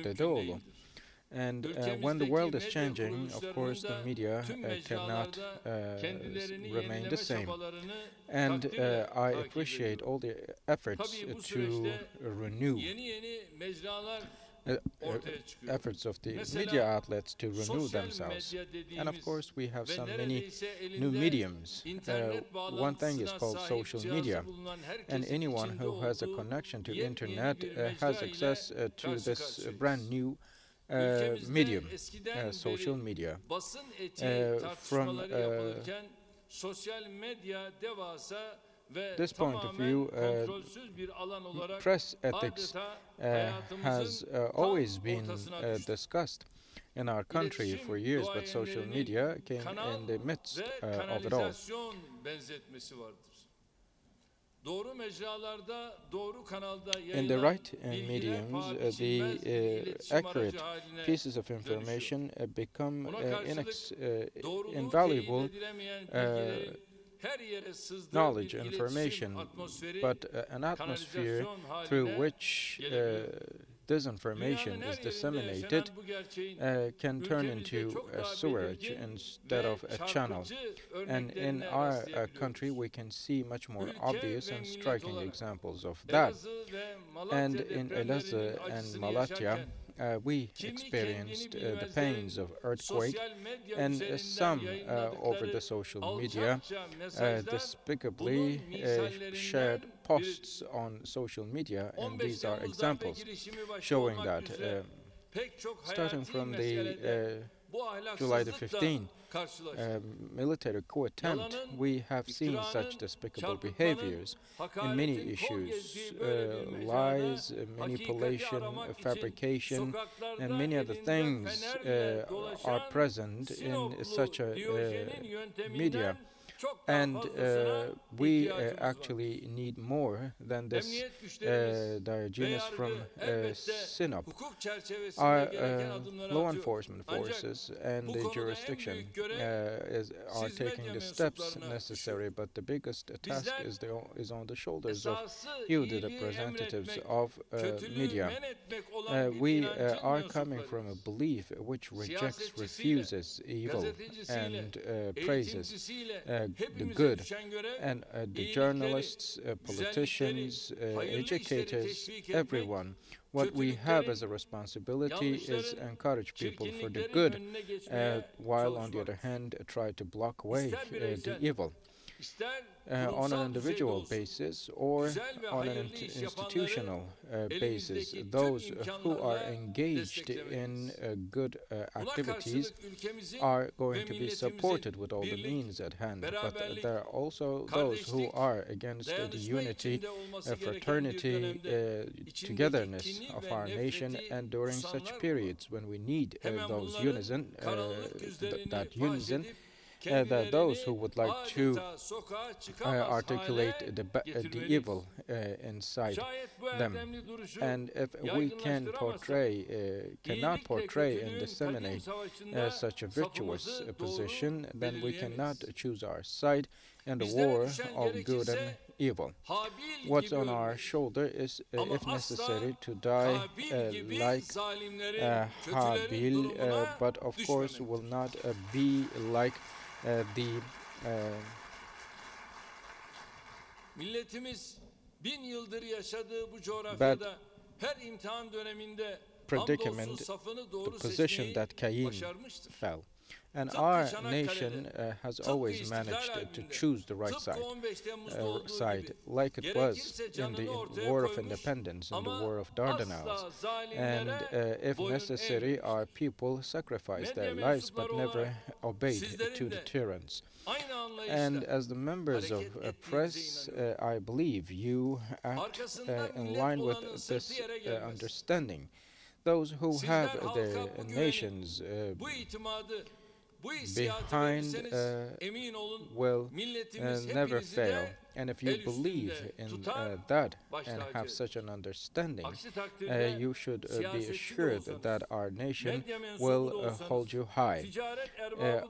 Dedeoğlu. And when the world is changing, of course, the media cannot remain the same. And I appreciate all the efforts to renew uh, uh, efforts of the media outlets to renew themselves. And of course, we have so many new mediums. One thing is called social media, and anyone who has a connection to internet has access to this brand new medium, social media. From this point of view, press ethics has always been discussed in our country for years, but social media came in the midst of it all. In the right mediums, the accurate pieces of information become invaluable knowledge, information, but an atmosphere through which disinformation is disseminated can turn into a sewage instead of a channel. And in our country, we can see much more obvious and striking examples of that. And in Elazığ and Malatya, we experienced the pains of earthquake, and some over the social media despicably shared posts on social media, and these are examples showing that. Starting from the July the 15th military coup attempt, we have seen such despicable behaviors in many issues, lies, manipulation, fabrication, and many other things are present in such a media. And we actually need more than this Diogenes from Sinop. Our law enforcement forces and the jurisdiction are taking the steps necessary, but the biggest task is on the shoulders of you, the representatives of media. We are coming from a belief which rejects, refuses evil and praises the good, and the journalists, politicians, educators, everyone. What we have as a responsibility is encourage people for the good, while on the other hand try to block away the evil. On an individual basis or on an institutional basis, those who are engaged in good activities are going to be supported with all the means at hand. But there are also those who are against the unity, fraternity, togetherness of our nation, and during such periods when we need those unison, that unison, that those who would like to articulate the evil inside them. And if we cannot portray and disseminate such a virtuous position, then we cannot choose our side in the war of good and evil. What's on our shoulder is, if necessary, to die like Habil, but of course will not be like the bad predicament, the position that Cain fell. And our nation has always managed to choose the right side, like it was in the War of Independence and the War of Dardanelles. And if necessary, our people sacrificed their lives but never obeyed to the tyrants. And as the members of press, I believe you act in line with this understanding. Those who have their nations behind will never fail. And if you believe in that and have such an understanding, you should be assured that our nation will hold you high.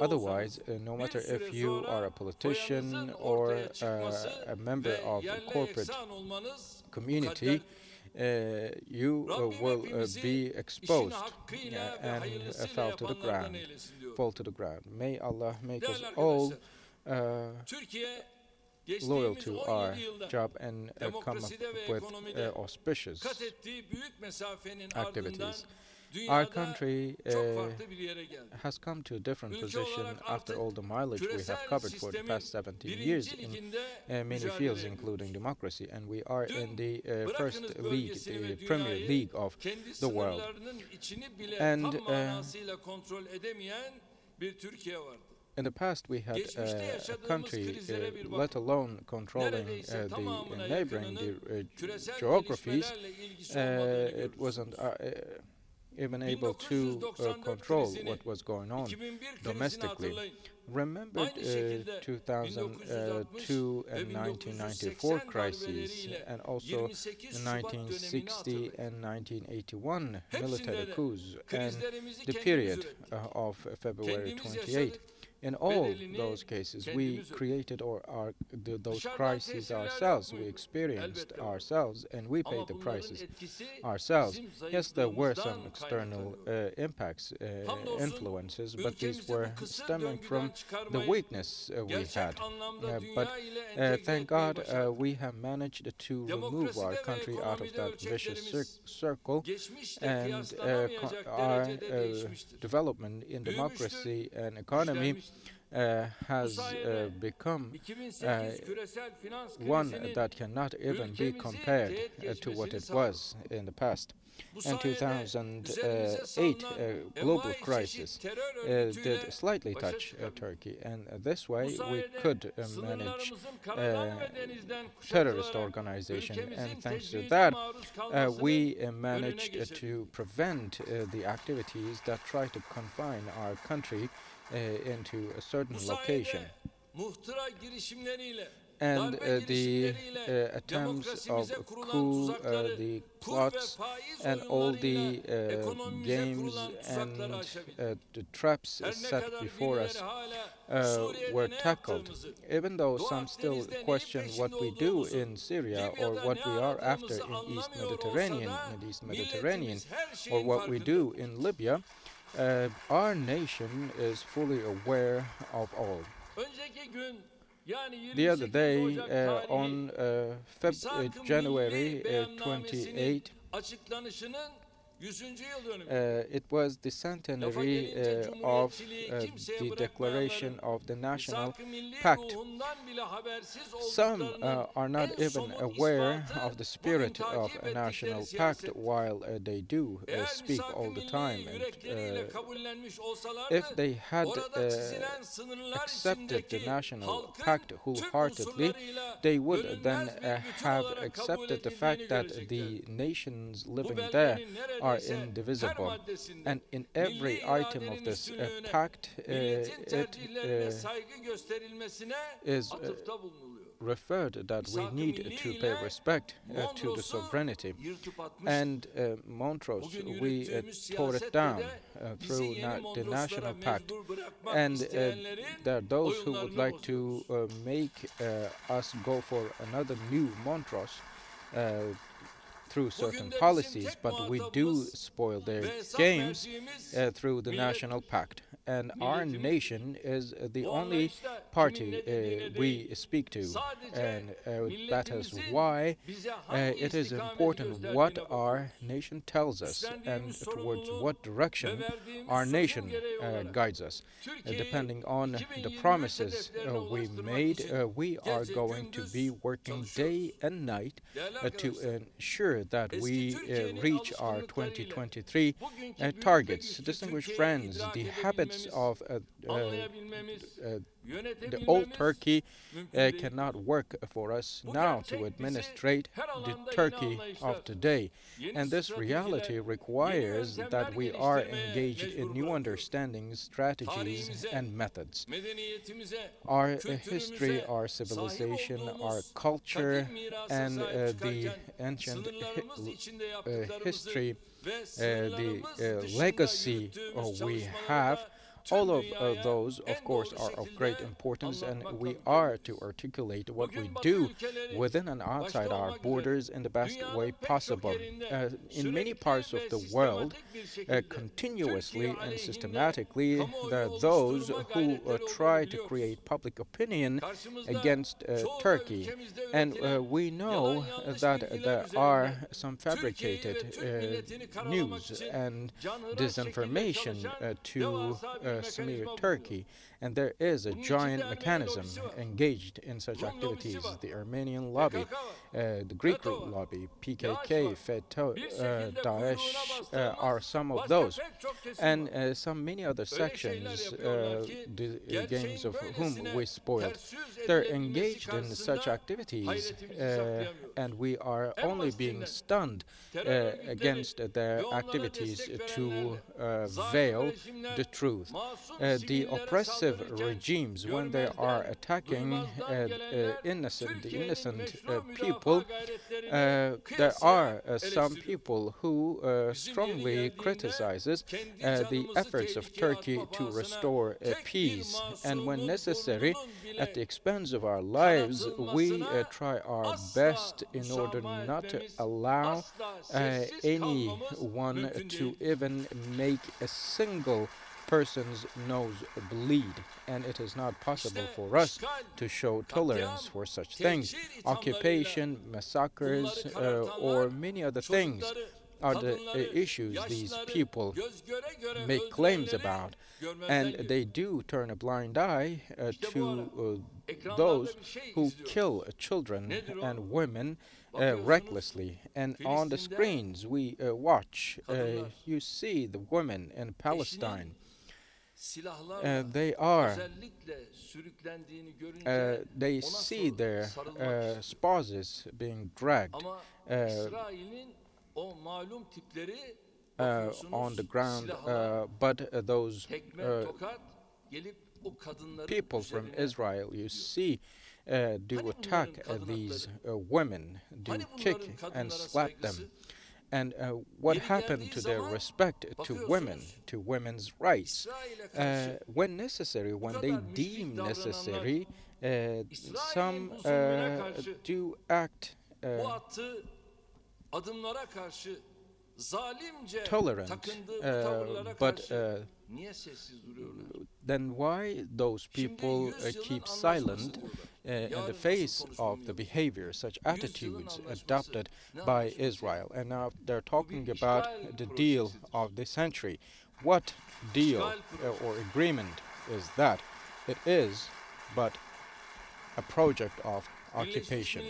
Otherwise, no matter if you are a politician or a member of a corporate community, you will be exposed and fall to the ground. May Allah make us all loyal to our job and come up with auspicious activities. Our country has come to a different position after all the mileage we have covered for the past 17 years in many fields, including democracy, and we are in the first league, the Premier League of the world. And in the past, we had a country, let alone controlling the neighboring geographies, it wasn't even able to control what was going on domestically. Remember 2002 and 1994 crises, and also the 1960 and 1981 military coups, and the period of February 28. In all those cases, we created those crises ourselves, we experienced ourselves, and we paid the prices ourselves. Yes, there were some external impacts, influences, but these were stemming from the weakness we had. But thank God we have managed to remove our country out of that vicious circle, and our development in democracy and economy has become one that cannot even be compared to what it was in the past. In 2008, global crisis did slightly touch Turkey, and this way we could manage terrorist organization, and thanks to that we managed to prevent the activities that try to confine our country into a certain location. And the attempts of coup, the plots, and all the games and the traps set before us were tackled. Even though some still question what we do in Syria or what we are after in East Mediterranean, or what we do in Libya, our nation is fully aware of all. The other day, on January 28, it was the centenary of the declaration of the National Pact. Some are not even aware of the spirit of a National Pact, while they do speak all the time. And, if they had accepted the National Pact wholeheartedly, they would then have accepted the fact that the nations living there are indivisible, and in every item of this pact it is referred that we need to pay respect to the sovereignty. And Montrose, we tore it down through the National Pact. And there are those who would like to make us go for another new Montrose through certain policies, but we do spoil their games through the National Pact. And our nation is the only party we speak to, and that is why it is important what our nation tells us and towards what direction our nation guides us. Depending on the promises we made, we are going to be working day and night to ensure that we reach our 2023 targets. Distinguished friends, the habits of the old Turkey cannot work for us now to administrate the Turkey of today. And this reality requires that we are engaged in new understandings, strategies, and methods. Our history, our civilization, our culture, and the ancient history, the legacy we have, All of those, of course, are of great importance, and we are to articulate what we do within and outside our borders in the best way possible. In many parts of the world, continuously and systematically, there are those who try to create public opinion against Turkey. And we know that there are some fabricated news and disinformation to smear Turkey. And there is a giant mechanism engaged in such activities. The Armenian lobby, the Greek lobby, PKK, FETÖ, Daesh are some of those. And many other sections, the games of whom we spoiled. They're engaged in such activities, and we are only being stunned against their activities to veil the truth. The oppressive regimes, when they are attacking the innocent people, there are some people who strongly criticizes the efforts of Turkey to restore peace, and when necessary, at the expense of our lives, we try our best in order not to allow anyone to even make a single person's nose bleed, and it is not possible for us to show tolerance for such things. Occupation, massacres, or many other things are the issues these people make claims about, and they do turn a blind eye to those who kill children and women recklessly. And on the screens we watch, you see the women in Palestine. They see their spouses being dragged on the ground, but those people from Israel, you see, do attack these women, do kick and slap them. And what happened to their respect to women, to women's rights? When necessary, when they deem necessary, some do act tolerant, but then why those people keep silent in the face of the behavior, such attitudes adopted by Israel? And now they're talking about the deal of the century. What deal or agreement is that? It is but a project of occupation,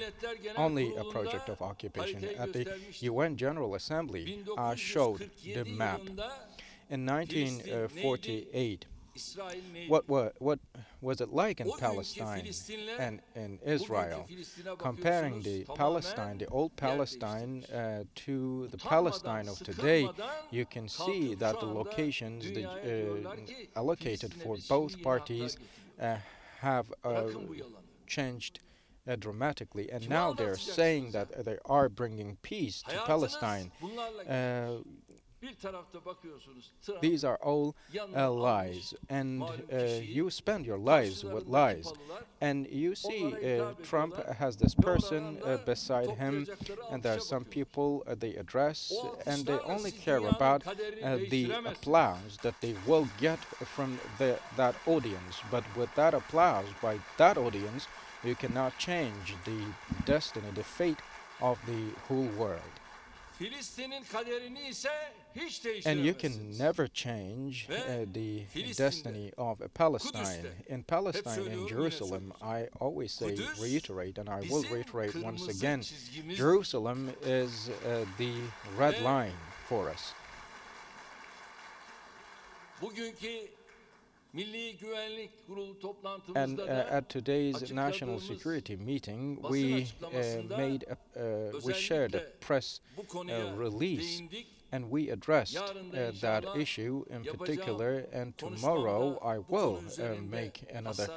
only a project of occupation. At the UN General Assembly, I showed the map. In 1948, what was it like in Palestine and in Israel? Comparing the Palestine, the old Palestine, to the Palestine of today, you can see that the locations allocated for both parties have changed dramatically, and now they're saying that they are bringing peace to Palestine. These are all lies, and you spend your lives with lies. And you see Trump has this person beside him, and there are some people they address, and they only care about the applause that they will get from that audience. But with that applause by that audience, you cannot change the destiny, the fate of the whole world. And you can never change the destiny of Palestine. In Palestine, in Jerusalem, I always say, reiterate, and I will reiterate once again, Jerusalem is the red line for us. And at today's National Security meeting, we shared a press release and we addressed that issue in particular, and tomorrow I will make another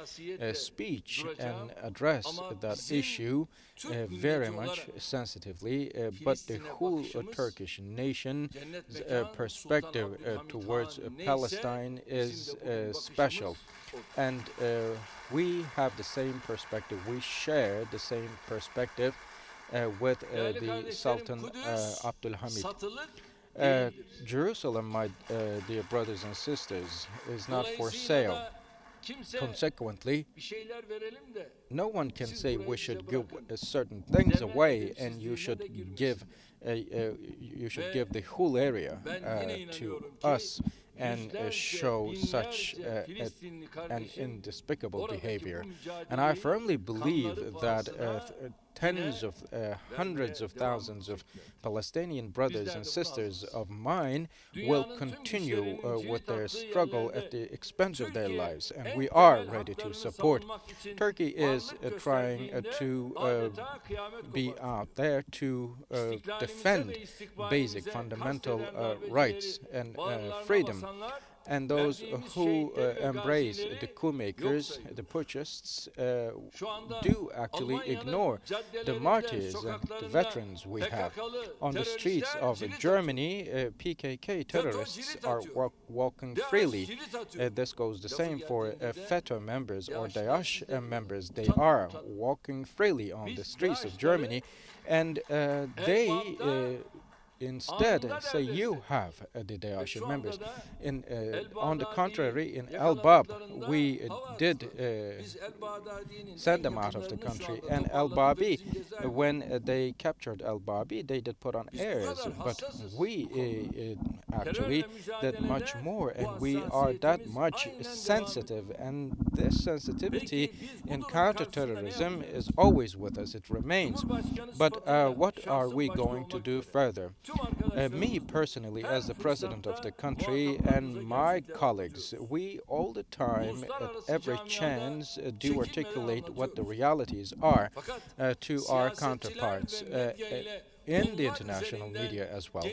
speech and address that issue very much sensitively, but the whole Turkish nation's perspective towards Palestine is special, and we have the same perspective, we share the same perspective with the Sultan Abdülhamid. Jerusalem, my dear brothers and sisters, is not for sale. Consequently, no one can say we should give certain things away, and you should give the whole area to us, and show such an indespicable behavior. And I firmly believe that tens of hundreds of thousands of Palestinian brothers and sisters of mine will continue with their struggle at the expense of their lives, and we are ready to support. Turkey is trying to be out there to defend basic fundamental rights and freedom. And those who embrace the coup makers, the putschists, do actually ignore the martyrs and the veterans we have. On the streets of Germany, PKK terrorists are walking freely. This goes the same for FETÖ members or Daesh members. They are walking freely on the streets of Germany, and they instead say you have the Daesh members. On the contrary, in El-Bab, we did send them out of the country. And El-Babi, when they captured El-Babi, they did put on airs. But we actually did much more, and we are that much sensitive. And this sensitivity in counterterrorism is always with us. It remains. But what are we going to do further? Me personally, as the president of the country, and my colleagues, we all the time, at every chance, do articulate what the realities are to our counterparts in the international media as well.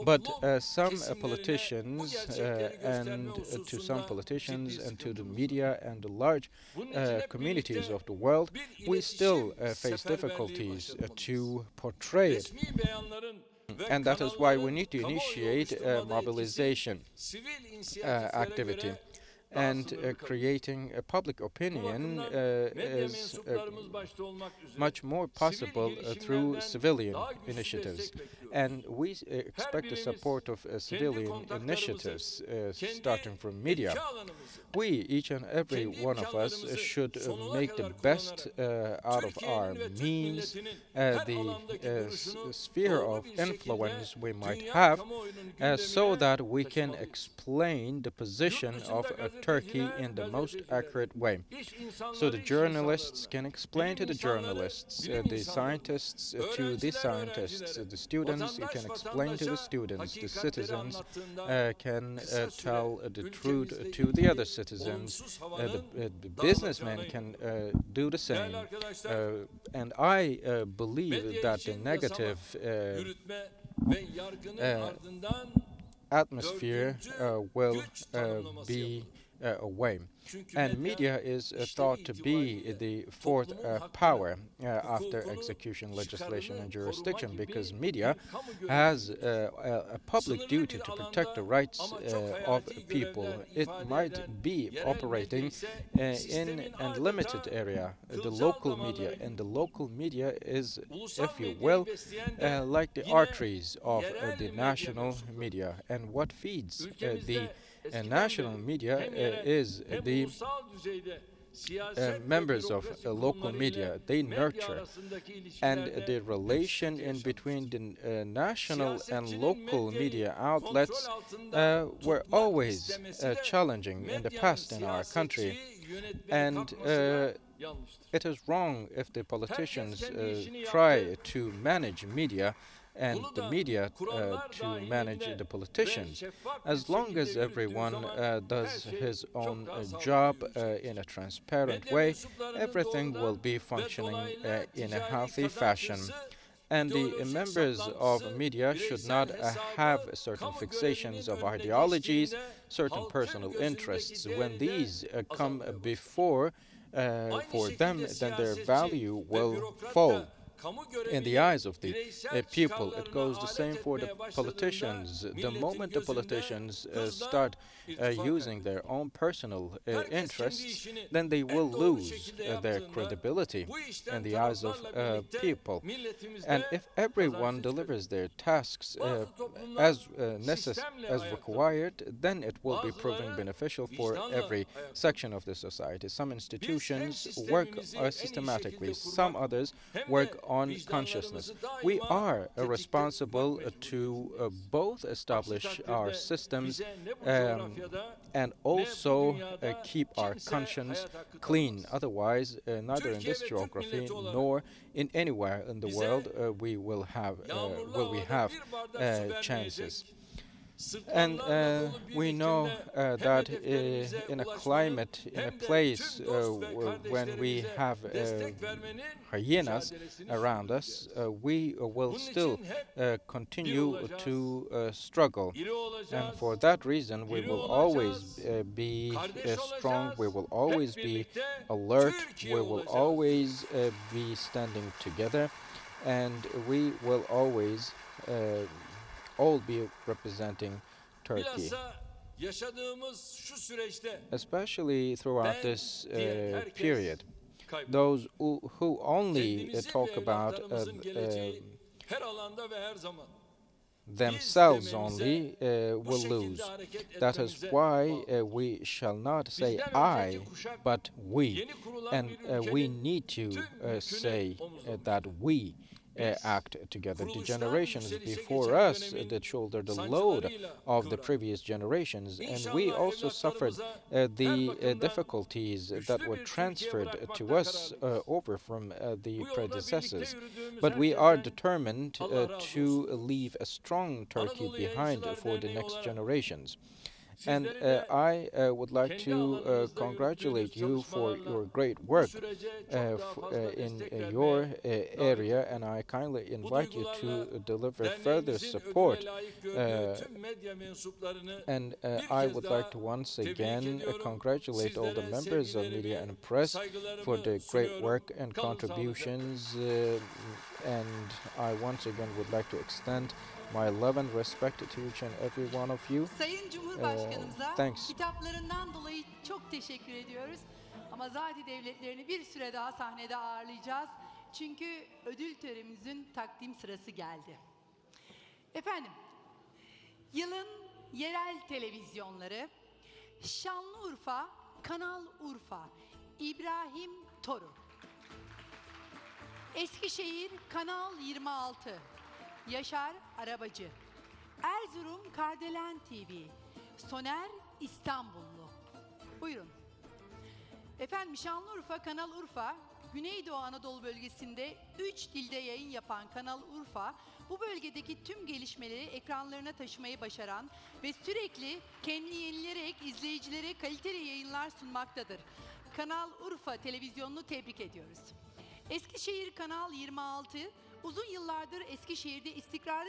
But some politicians and to some politicians and to the media and the large communities of the world, we still face difficulties to portray it. And that is why we need to initiate mobilization activity. And creating a public opinion is much more possible through civilian initiatives. And we expect the support of civilian initiatives starting from media. We, each and every one of us, should make the best out of our means, the sphere of influence we might have, so that we can explain the position of Turkey in the most accurate way. So the journalists can explain to the journalists, the scientists to the scientists, the students can explain to the students, the citizens can tell the truth to the other citizens, the businessmen can do the same. And I believe that the negative atmosphere will be away. And media is thought to be the fourth power after execution, legislation, and jurisdiction, because media has a public duty to protect the rights of people. It might be operating in a limited area, the local media, and the local media is, if you will, like the arteries of the national media. And what feeds the national media is the members of local media. They nurture, and the relation in between the national and local media outlets were always challenging in the past in our country. And it is wrong if the politicians try to manage media and the media to manage the politicians. As long as everyone does his own job in a transparent way, everything will be functioning in a healthy fashion. And the members of media should not have certain fixations of ideologies, certain personal interests. When these come before for them, then their value will fall in the eyes of the people. It goes the same for the politicians. The moment the politicians start using their own personal interests, then they will lose their credibility in the eyes of people. And if everyone delivers their tasks as required, then it will be proving beneficial for every section of the society. Some institutions work systematically, some others work on consciousness. We are responsible to both establish our systems and also keep our conscience clean. Otherwise, neither in this geography nor in anywhere in the world will we have chances. And we know that in a climate, in a place when we have hyenas around us, we will still continue to struggle. And for that reason, we will always be strong, we will always be alert, we will always be standing together, and we will always all be representing Turkey. Especially throughout this period, those who only talk about themselves only will lose. That is why we shall not say I, but we. And we need to say that we act together. The generations before us that shouldered the load of the previous generations, and we also suffered the difficulties that were transferred to us over from the predecessors. But we are determined to leave a strong Turkey behind for the next generations. And I would like to congratulate you for your great work in your area, and I kindly invite you to deliver further support. And I would like to once again congratulate all the members of media and press for the great work and contributions, and I once again would like to extend my love and respect to each and every one of you. Sayın Cumhurbaşkanımıza Thanks. kitaplarından dolayı çok teşekkür ediyoruz. Ama Zadi devletlerini bir süre daha sahnede ağırlayacağız. Çünkü ödül törenimizin takdim sırası geldi. Efendim, yılın yerel televizyonları Şanlıurfa, Kanal Urfa, İbrahim Toru. Eskişehir, Kanal 26, Yaşar Arabacı. Erzurum, Kardelen TV, Soner İstanbullu. Buyurun. Efendim, Şanlıurfa, Kanal Urfa, Güneydoğu Anadolu bölgesinde 3 dilde yayın yapan Kanal Urfa, bu bölgedeki tüm gelişmeleri ekranlarına taşımayı başaran ve sürekli kendini yenilerek izleyicilere kaliteli yayınlar sunmaktadır. Kanal Urfa televizyonunu tebrik ediyoruz. Eskişehir, Kanal 26, uzun yıllardır Eskişehir'de istikrarlı